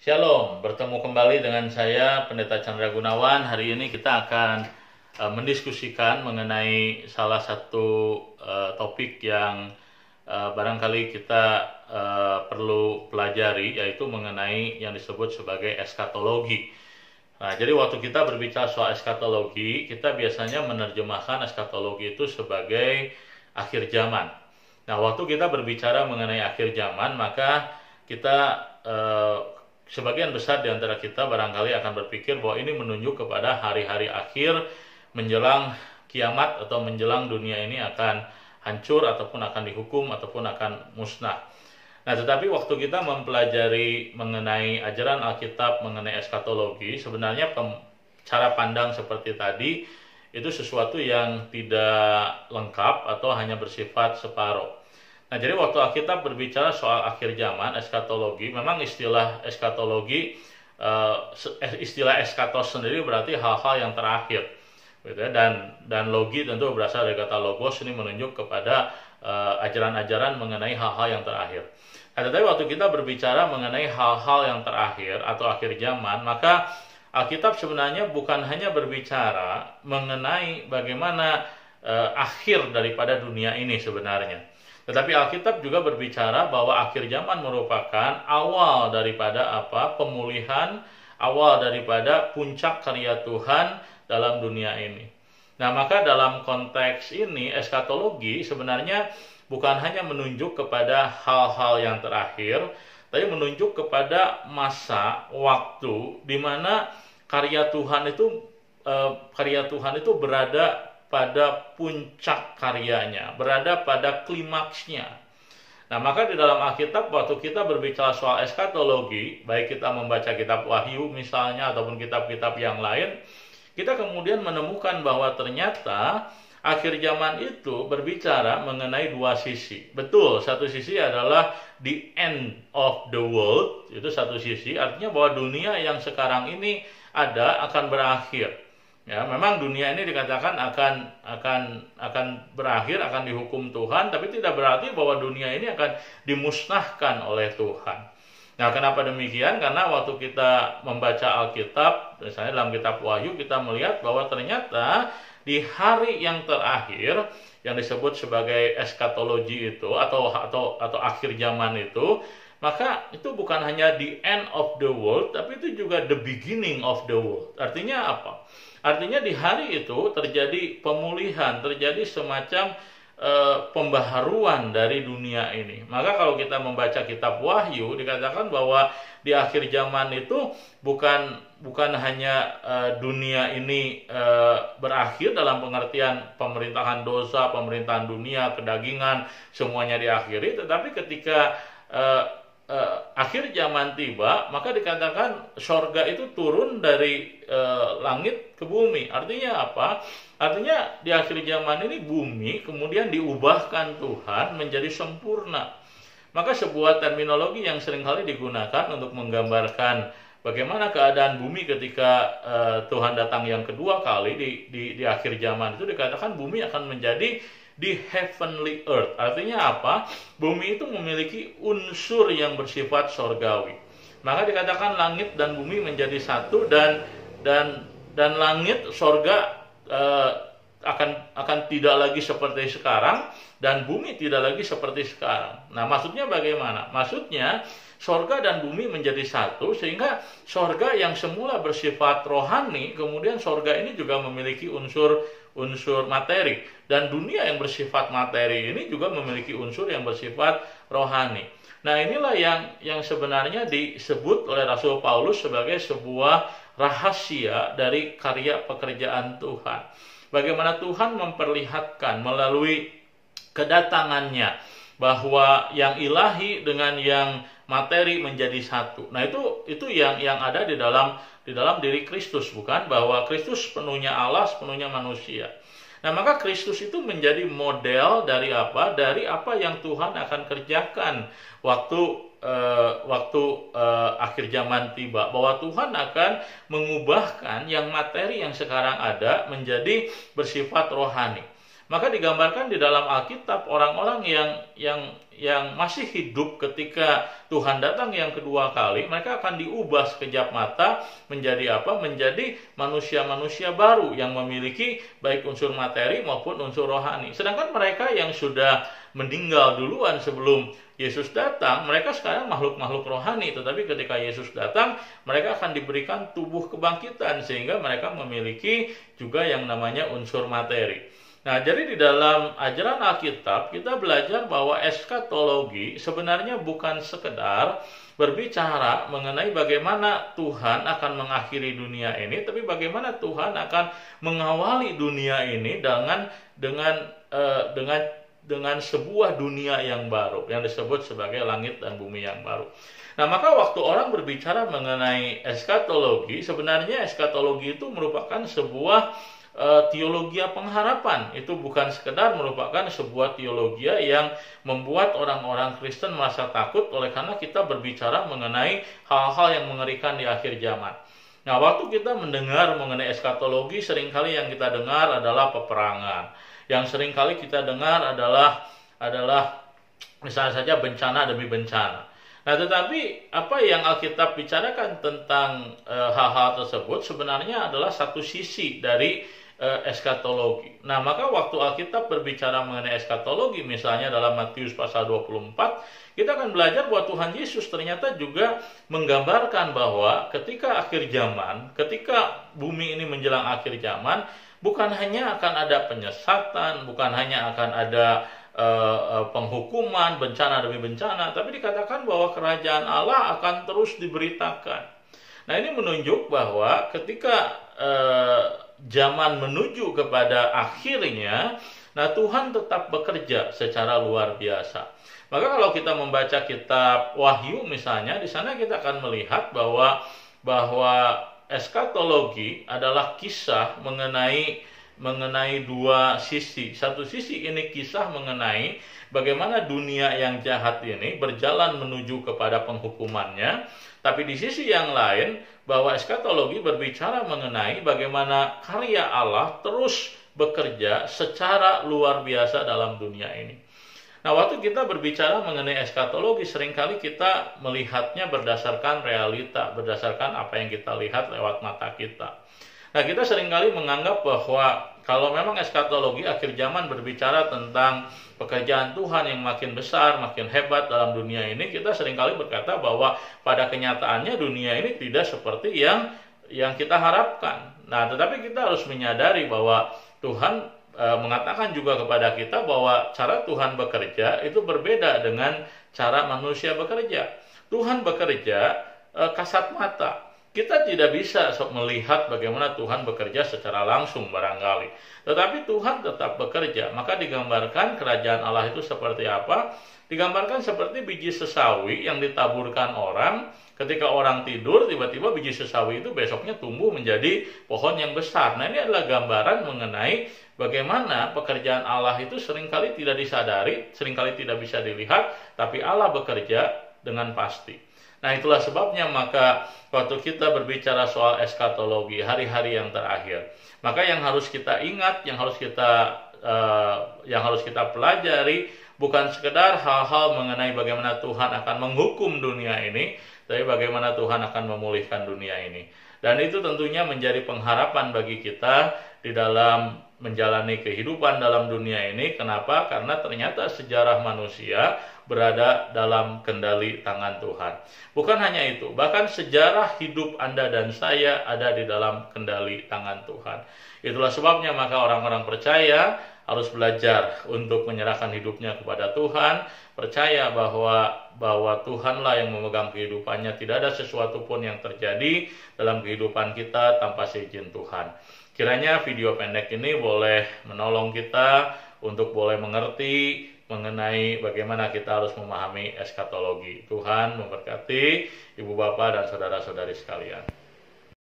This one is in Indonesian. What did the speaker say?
Shalom, bertemu kembali dengan saya Pendeta Chandra Gunawan. Hari ini kita akan mendiskusikan mengenai salah satu topik yang barangkali kita perlu pelajari, yaitu mengenai yang disebut sebagai eskatologi. Nah, jadi waktu kita berbicara soal eskatologi, kita biasanya menerjemahkan eskatologi itu sebagai akhir zaman. Nah, waktu kita berbicara mengenai akhir zaman, maka kita sebagian besar di antara kita barangkali akan berpikir bahwa ini menunjuk kepada hari-hari akhir menjelang kiamat atau menjelang dunia ini akan hancur ataupun akan dihukum ataupun akan musnah. Nah, tetapi waktu kita mempelajari mengenai ajaran Alkitab mengenai eskatologi, sebenarnya cara pandang seperti tadi itu sesuatu yang tidak lengkap atau hanya bersifat separuh. Nah, jadi waktu Alkitab berbicara soal akhir zaman, eskatologi, memang istilah eskatologi, istilah eskatos sendiri berarti hal-hal yang terakhir, gitu ya. Dan logi tentu berasal dari kata logos, ini menunjuk kepada ajaran-ajaran mengenai hal-hal yang terakhir. Nah, tetapi waktu kita berbicara mengenai hal-hal yang terakhir atau akhir zaman, maka Alkitab sebenarnya bukan hanya berbicara mengenai bagaimana akhir daripada dunia ini sebenarnya. Tetapi Alkitab juga berbicara bahwa akhir zaman merupakan awal daripada pemulihan, awal daripada puncak karya Tuhan dalam dunia ini. Nah, maka dalam konteks ini eskatologi sebenarnya bukan hanya menunjuk kepada hal-hal yang terakhir, tapi menunjuk kepada masa waktu di mana karya Tuhan itu berada pada puncak karyanya, berada pada klimaksnya. Nah, maka di dalam Alkitab waktu kita berbicara soal eskatologi, baik kita membaca kitab Wahyu misalnya ataupun kitab-kitab yang lain, kita kemudian menemukan bahwa ternyata akhir zaman itu berbicara mengenai dua sisi. Betul, satu sisi adalah the end of the world, itu satu sisi, artinya bahwa dunia yang sekarang ini ada akan berakhir. Ya, memang dunia ini dikatakan akan berakhir, akan dihukum Tuhan, tapi tidak berarti bahwa dunia ini akan dimusnahkan oleh Tuhan. Nah, kenapa demikian? Karena waktu kita membaca Alkitab, misalnya dalam kitab Wahyu, kita melihat bahwa ternyata di hari yang terakhir yang disebut sebagai eskatologi itu atau akhir zaman itu, maka itu bukan hanya the end of the world, tapi itu juga the beginning of the world. Artinya apa? Artinya di hari itu terjadi pemulihan, terjadi semacam pembaharuan dari dunia ini. Maka kalau kita membaca kitab Wahyu, dikatakan bahwa di akhir zaman itu bukan hanya dunia ini berakhir dalam pengertian pemerintahan dosa, pemerintahan dunia, kedagingan, semuanya diakhiri, tetapi ketika akhir zaman tiba, maka dikatakan sorga itu turun dari langit ke bumi. Artinya apa? Artinya di akhir zaman ini bumi kemudian diubahkan Tuhan menjadi sempurna. Maka sebuah terminologi yang seringkali digunakan untuk menggambarkan bagaimana keadaan bumi ketika Tuhan datang yang kedua kali di akhir zaman itu, dikatakan bumi akan menjadi di heavenly earth. Artinya apa? Bumi itu memiliki unsur yang bersifat sorgawi. Maka dikatakan langit dan bumi menjadi satu, dan langit sorga akan tidak lagi seperti sekarang, dan bumi tidak lagi seperti sekarang. Nah, maksudnya bagaimana? Maksudnya sorga dan bumi menjadi satu, sehingga sorga yang semula bersifat rohani, kemudian sorga ini juga memiliki unsur materi, dan dunia yang bersifat materi ini juga memiliki unsur yang bersifat rohani. Nah, inilah yang sebenarnya disebut oleh Rasul Paulus sebagai sebuah rahasia dari karya pekerjaan Tuhan. Bagaimana Tuhan memperlihatkan melalui kedatangannya bahwa yang ilahi dengan yang materi menjadi satu. Nah, itu yang ada di dalam diri Kristus, bukan? Bahwa Kristus sepenuhnya Allah, sepenuhnya manusia. Nah, maka Kristus itu menjadi model dari apa? Dari apa yang Tuhan akan kerjakan waktu akhir zaman tiba, bahwa Tuhan akan mengubahkan yang materi yang sekarang ada menjadi bersifat rohani. Maka digambarkan di dalam Alkitab orang-orang yang masih hidup ketika Tuhan datang yang kedua kali, mereka akan diubah sekejap mata menjadi apa? Menjadi manusia-manusia baru yang memiliki baik unsur materi maupun unsur rohani. Sedangkan mereka yang sudah meninggal duluan sebelum Yesus datang, mereka sekarang makhluk-makhluk rohani, tetapi ketika Yesus datang, mereka akan diberikan tubuh kebangkitan sehingga mereka memiliki juga yang namanya unsur materi. Nah, jadi di dalam ajaran Alkitab kita belajar bahwa eskatologi sebenarnya bukan sekedar berbicara mengenai bagaimana Tuhan akan mengakhiri dunia ini, tapi bagaimana Tuhan akan mengawali dunia ini dengan sebuah dunia yang baru yang disebut sebagai langit dan bumi yang baru. Nah, maka waktu orang berbicara mengenai eskatologi, sebenarnya eskatologi itu merupakan sebuah teologi pengharapan. Itu bukan sekedar merupakan sebuah teologi yang membuat orang-orang Kristen merasa takut oleh karena kita berbicara mengenai hal-hal yang mengerikan di akhir zaman. Nah, waktu kita mendengar mengenai eskatologi, seringkali yang kita dengar adalah peperangan. Yang seringkali kita dengar adalah misalnya saja bencana demi bencana. Nah, tetapi apa yang Alkitab bicarakan tentang hal-hal tersebut sebenarnya adalah satu sisi dari eskatologi. Nah, maka waktu Alkitab berbicara mengenai eskatologi, misalnya dalam Matius pasal 24, kita akan belajar bahwa Tuhan Yesus ternyata juga menggambarkan bahwa ketika akhir zaman, ketika bumi ini menjelang akhir zaman, bukan hanya akan ada penyesatan, bukan hanya akan ada penghukuman, bencana demi bencana, tapi dikatakan bahwa kerajaan Allah akan terus diberitakan. Nah, ini menunjuk bahwa ketika zaman menuju kepada akhirnya, nah Tuhan tetap bekerja secara luar biasa. Maka kalau kita membaca kitab Wahyu misalnya, di sana kita akan melihat bahwa eskatologi adalah kisah mengenai dua sisi. Satu sisi ini kisah mengenai bagaimana dunia yang jahat ini berjalan menuju kepada penghukumannya. Tapi di sisi yang lain, bahwa eskatologi berbicara mengenai bagaimana karya Allah terus bekerja secara luar biasa dalam dunia ini. Nah, waktu kita berbicara mengenai eskatologi, seringkali kita melihatnya berdasarkan realita, berdasarkan apa yang kita lihat lewat mata kita. Nah, kita seringkali menganggap bahwa kalau memang eskatologi akhir zaman berbicara tentang pekerjaan Tuhan yang makin besar, makin hebat dalam dunia ini, kita seringkali berkata bahwa pada kenyataannya dunia ini tidak seperti yang kita harapkan. Nah, tetapi kita harus menyadari bahwa Tuhan mengatakan juga kepada kita bahwa cara Tuhan bekerja itu berbeda dengan cara manusia bekerja. Tuhan bekerja kasat mata. Kita tidak bisa melihat bagaimana Tuhan bekerja secara langsung barangkali. Tetapi Tuhan tetap bekerja. Maka digambarkan kerajaan Allah itu seperti apa? Digambarkan seperti biji sesawi yang ditaburkan orang. Ketika orang tidur, tiba-tiba biji sesawi itu besoknya tumbuh menjadi pohon yang besar. Nah, ini adalah gambaran mengenai bagaimana pekerjaan Allah itu seringkali tidak disadari, seringkali tidak bisa dilihat, tapi Allah bekerja dengan pasti. Nah, itulah sebabnya maka waktu kita berbicara soal eskatologi, hari-hari yang terakhir, maka yang harus kita ingat, yang harus kita pelajari bukan sekedar hal-hal mengenai bagaimana Tuhan akan menghukum dunia ini, tapi bagaimana Tuhan akan memulihkan dunia ini. Dan itu tentunya menjadi pengharapan bagi kita di dalam menjalani kehidupan dalam dunia ini. Kenapa? Karena ternyata sejarah manusia berada dalam kendali tangan Tuhan. Bukan hanya itu, bahkan sejarah hidup Anda dan saya ada di dalam kendali tangan Tuhan. Itulah sebabnya maka orang-orang percaya harus belajar untuk menyerahkan hidupnya kepada Tuhan, percaya bahwa Tuhanlah yang memegang kehidupannya, tidak ada sesuatu pun yang terjadi dalam kehidupan kita tanpa seizin Tuhan. Kiranya video pendek ini boleh menolong kita untuk boleh mengerti mengenai bagaimana kita harus memahami eskatologi. Tuhan memberkati Ibu Bapak dan saudara-saudari sekalian.